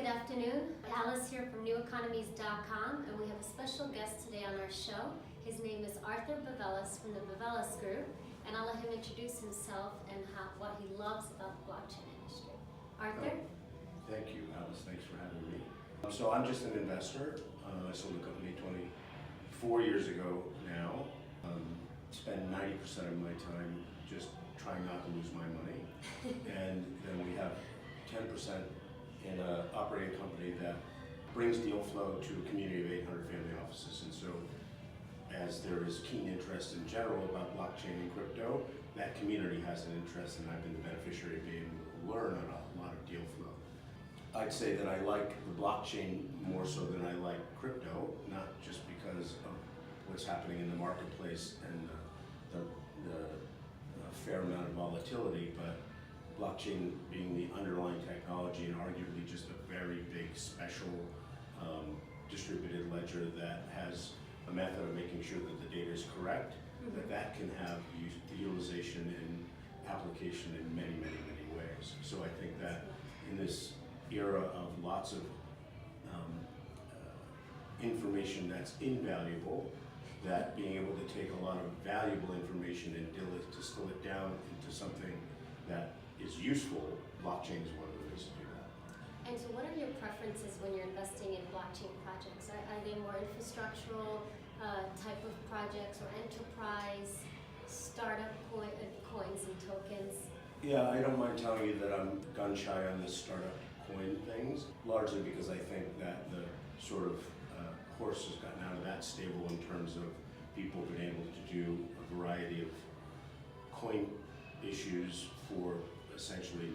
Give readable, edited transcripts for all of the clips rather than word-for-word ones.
good afternoon. Alice here from neweconomies.com, and we have a special guest today on our show. His name is Arthur Bavelas from the Bavelas Group, and I'll let him introduce himself and what he loves about the blockchain industry. Arthur? Thank you, Alice. Thanks for having me. So I'm just an investor. I sold the company 24 years ago now. Spend 90% of my time just trying not to lose my money. And then we have 10% in an operating company that brings deal flow to a community of 800 family offices. And so as there is keen interest in general about blockchain and crypto, that community has an interest, and I've been the beneficiary of being able to learn on a lot of deal flow. I'd say that I like the blockchain more so than I like crypto, not just because of what's happening in the marketplace and the fair amount of volatility, but blockchain being the underlying technology and arguably just a very big special distributed ledger that has a method of making sure that the data is correct, that can have utilization and application in many, many, many ways. So I think that in this era of lots of information that's invaluable, that being able to take a lot of valuable information and distill it down into something that is useful, blockchain is one of the ways to do that. And so what are your preferences when you're investing in blockchain projects? Are they more infrastructural type of projects, or enterprise, startup coins and tokens? Yeah, I don't mind telling you that I'm gun shy on the startup coin things, largely because I think that the sort of horse has gotten out of that stable in terms of people being able to do a variety of coin issues for essentially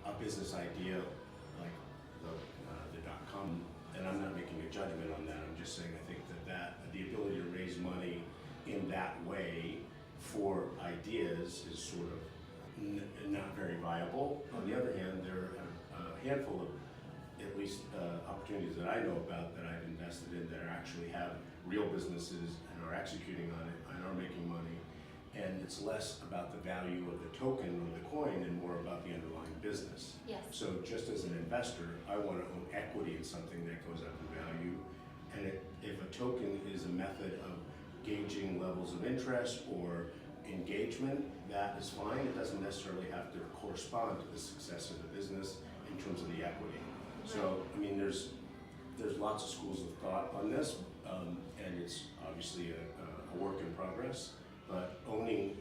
a business idea like the .com. And I'm not making a judgment on that. I'm just saying I think that the ability to raise money in that way for ideas is sort of not very viable. On the other hand, there are a handful of at least opportunities that I know about that I've invested in that actually have real businesses and are executing on it and are making money. And it's less about the value of the token or the coin and more about the underlying business. Yes. So just as an investor, I want to own equity in something that goes up in value. And if a token is a method of gauging levels of interest or engagement, that is fine. It doesn't necessarily have to correspond to the success of the business in terms of the equity. So, I mean, there's lots of schools of thought on this, and it's obviously a work in progress. But owning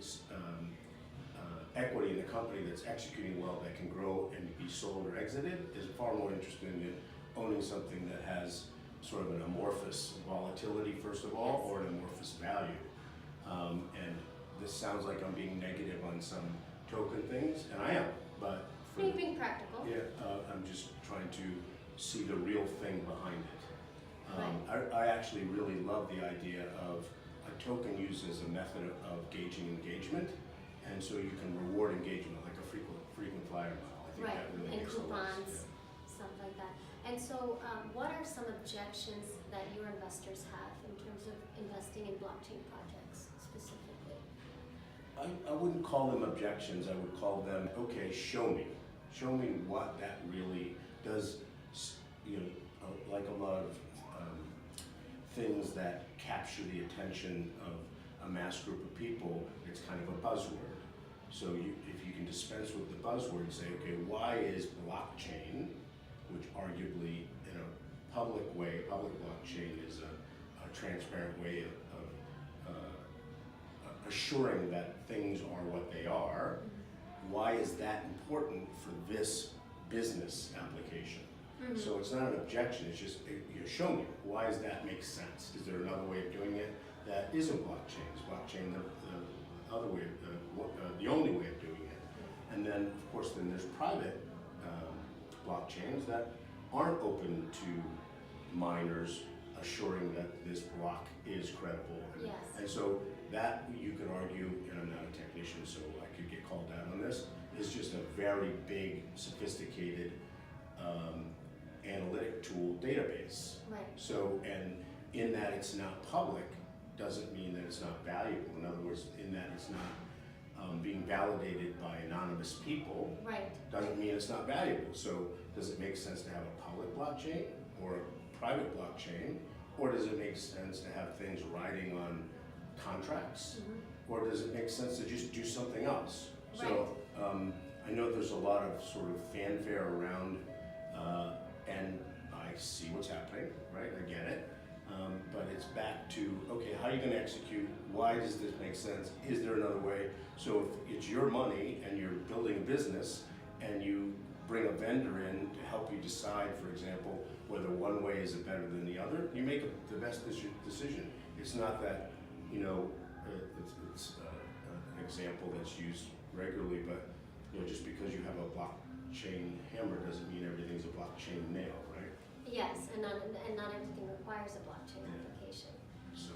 equity in a company that's executing well, that can grow and be sold or exited, is far more interesting than owning something that has sort of an amorphous volatility, first of all, or an amorphous value. And this sounds like I'm being negative on some token things, and I am, but Are you being practical? Yeah, I'm just trying to see the real thing behind it. Right. I actually really love the idea of a token used as a method of gauging engagement, and so you can reward engagement like a frequent flyer model. I think Right, that really and makes a lot of coupons, sense. stuff like that. And so what are some objections that your investors have in terms of investing in blockchain projects specifically? I wouldn't call them objections. I would call them, okay, show me. Show me what that really does. You know, like a lot of things that capture the attention of a mass group of people, it's kind of a buzzword. So if you can dispense with the buzzword and say, okay, why is blockchain, which arguably in a public blockchain is a transparent way of assuring that things are what they are, why is that important for this business application? So it's not an objection, it's just, show me, why does that make sense? Is there another way of doing it that isn't blockchain? Is blockchain the other way, the only way of doing it? And then, of course, then there's private blockchains that aren't open to miners assuring that this block is credible. Yes. And so that, you could argue, and I'm not a technician, so I could get called out on this, is just a very big, sophisticated analytic tool database. Right. So, and in that it's not public, doesn't mean that it's not valuable. In other words, in that it's not being validated by anonymous numerous people Right. doesn't mean it's not valuable. So does it make sense to have a public blockchain or a private blockchain? Or does it make sense to have things riding on contracts? Or does it make sense to just do something else? So I know there's a lot of sort of fanfare around, and I see what's happening, right? I get it. But it's back to, okay, how are you going to execute? Why does this make sense? Is there another way? So if it's your money and you're building a business and you bring a vendor in to help you decide, for example, whether one way is better than the other, you make the best decision. It's not that, you know, it's an example that's used regularly, but you know, just because you have a blockchain hammer doesn't mean everything's a blockchain nail, right? Yes, and not everything requires a blockchain application. So,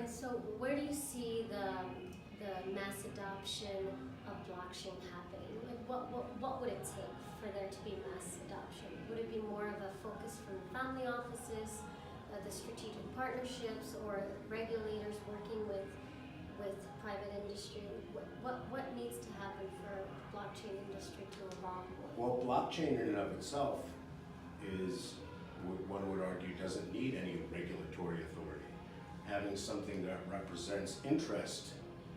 So where do you see the mass adoption of blockchain happening? Like what would it take for there to be mass adoption? Would it be more of a focus from family offices, the strategic partnerships, or regulators working with private industry? What needs to happen for blockchain industry to evolve more? well, blockchain in and of itself is, one would argue, doesn't need any regulatory authority. Having something that represents interest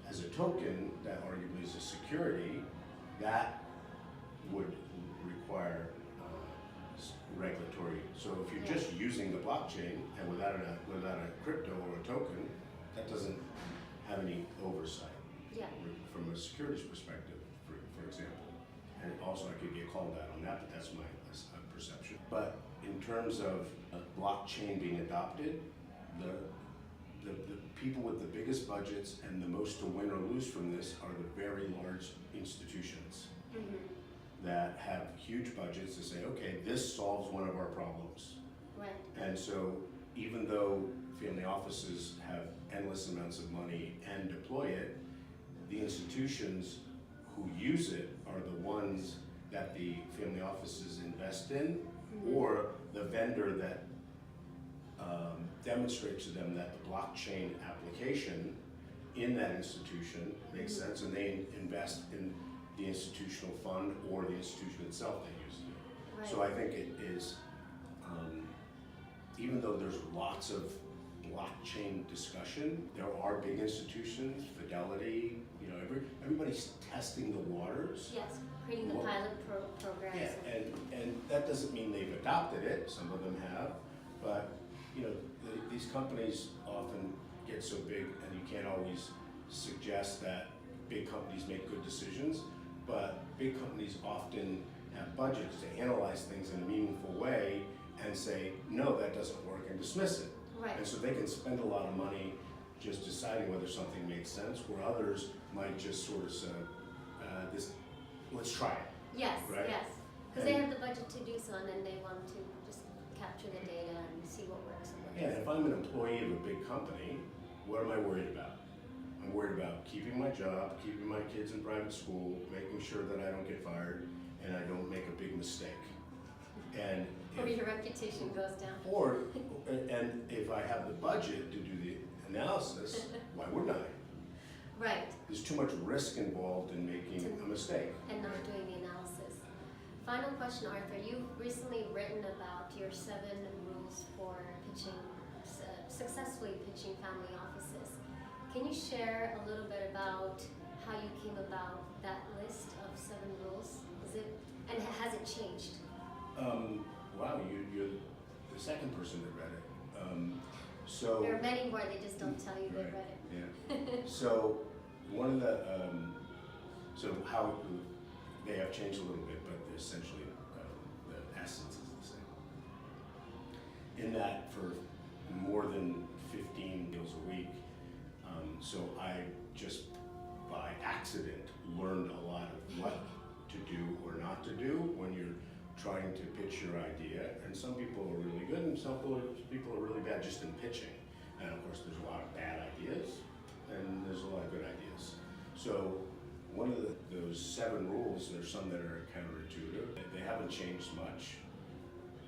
as a token that arguably is a security, that would require regulatory. So if you're just using the blockchain and without a crypto or a token, that doesn't have any oversight. Yeah. From a securities perspective, for example. And also I could get called out on that, but that's my perception. But in terms of blockchain being adopted, the people with the biggest budgets and the most to win or lose from this are the very large institutions that have huge budgets to say, okay, this solves one of our problems. Right. And so even though family offices have endless amounts of money and deploy it, the institutions who use it are the ones that the family offices invest in, or the vendor that demonstrates to them that the blockchain application in that institution makes sense, and they invest in the institutional fund or the institution itself that uses it. Right. So I think it is, even though there's lots of blockchain discussion, there are big institutions, Fidelity, you know, everybody's testing the waters. Yes, creating the pilot programs. Yeah, and that doesn't mean they've adopted it, some of them have, but you know, these companies often get so big and you can't always suggest that big companies make good decisions, but big companies often have budgets to analyze things in a meaningful way and say, no, that doesn't work, and dismiss it. Right. And so they can spend a lot of money just deciding whether something makes sense, where others might just sort of say, let's try it. Yes, right? yes. Because they have the budget to do so, and then they want to just capture the data and see what works and what Yeah, doesn't. if I'm an employee of a big company, what am I worried about? I'm worried about keeping my job, keeping my kids in private school, making sure that I don't get fired, and I don't make a big mistake. And Or your reputation goes down. and if I have the budget to do the analysis, why wouldn't I? Right, There's too much risk involved in making a mistake. and not doing the analysis. Final question, Arthur. You've recently written about your 7 rules for pitching, successfully pitching family offices. Can you share a little bit about how you came about that list of 7 rules? And has it changed? Wow, you're the second person that read it. So There are many more, they just don't tell you they Right. read it. yeah. So one of the so how they have changed a little bit, but essentially the essence is the same. In that, for more than 15 deals a week, so I just by accident learned a lot of what to do or not to do when you're trying to pitch your idea. And some people are really good, and some people are really bad just in pitching. And of course, there's a lot of bad ideas, and there's a lot of good ideas. So one of those 7 rules, there's some that are counterintuitive. They haven't changed much.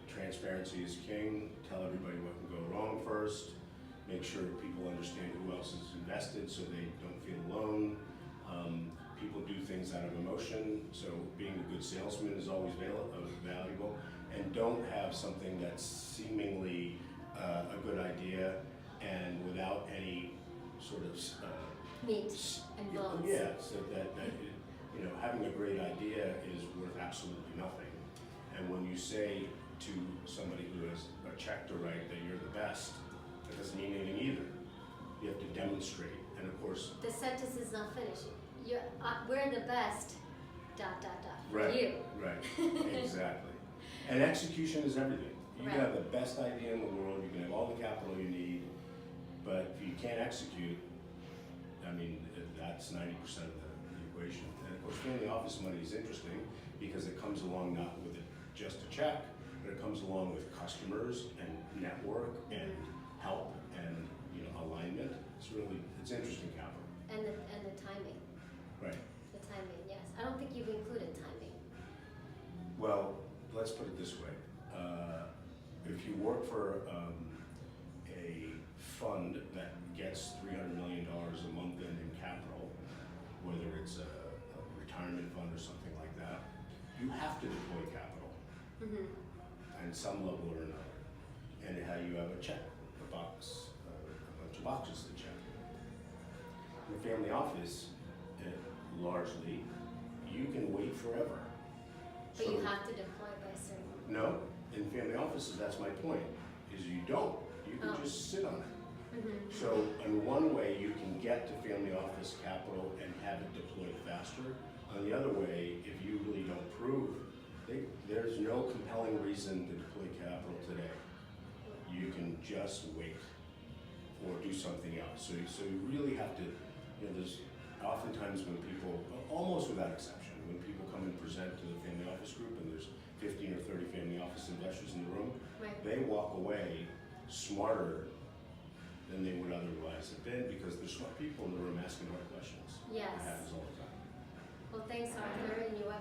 Transparency is king. Tell everybody what can go wrong first. Make sure people understand who else is invested so they don't feel alone. people do things out of emotion, so being a good salesman is always valuable. And don't have something that's seemingly a good idea and without any sort of Meat and bones. yeah, so that you know, having a great idea is worth absolutely nothing. And when you say to somebody who has a check to write that you're the best, that doesn't mean anything either. You have to demonstrate, and of course, The sentence is not finished. We're the best, dot, dot, dot, for right, you. right, exactly. And execution is everything. You Right. can have the best idea in the world, you can have all the capital you need, but if you can't execute, I mean, that's 90% of the equation. And of course, family office money is interesting because it comes along not with just a check, but it comes along with customers and network and help and, you know, alignment. It's interesting capital. And the timing. Right. The timing, yes. I don't think you've included timing. Well, let's put it this way. If you work for a fund that gets $300 million a month in capital, whether it's a retirement fund or something like that, you have to deploy capital at some level or another. And how you have a check, a box, a bunch of boxes to check. In the family office, largely, you can wait forever. But So- you have to deploy by a certain. No, in family offices, that's my point, is you don't. You can Oh. just sit on it. Mm-hmm. So in one way, you can get to family office capital and have it deployed faster. On the other way, if you really don't prove, there's no compelling reason to deploy capital today. You can just wait or do something else. So you really have to, you know, there's oftentimes when people, almost without exception, when people come and present to the family office group and there's 15 or 30 family office investors in the room, Right. they walk away smarter than they would otherwise have been because there's smart people in the room asking hard questions. Yes. It happens all the time. Well, thanks, Arthur, and your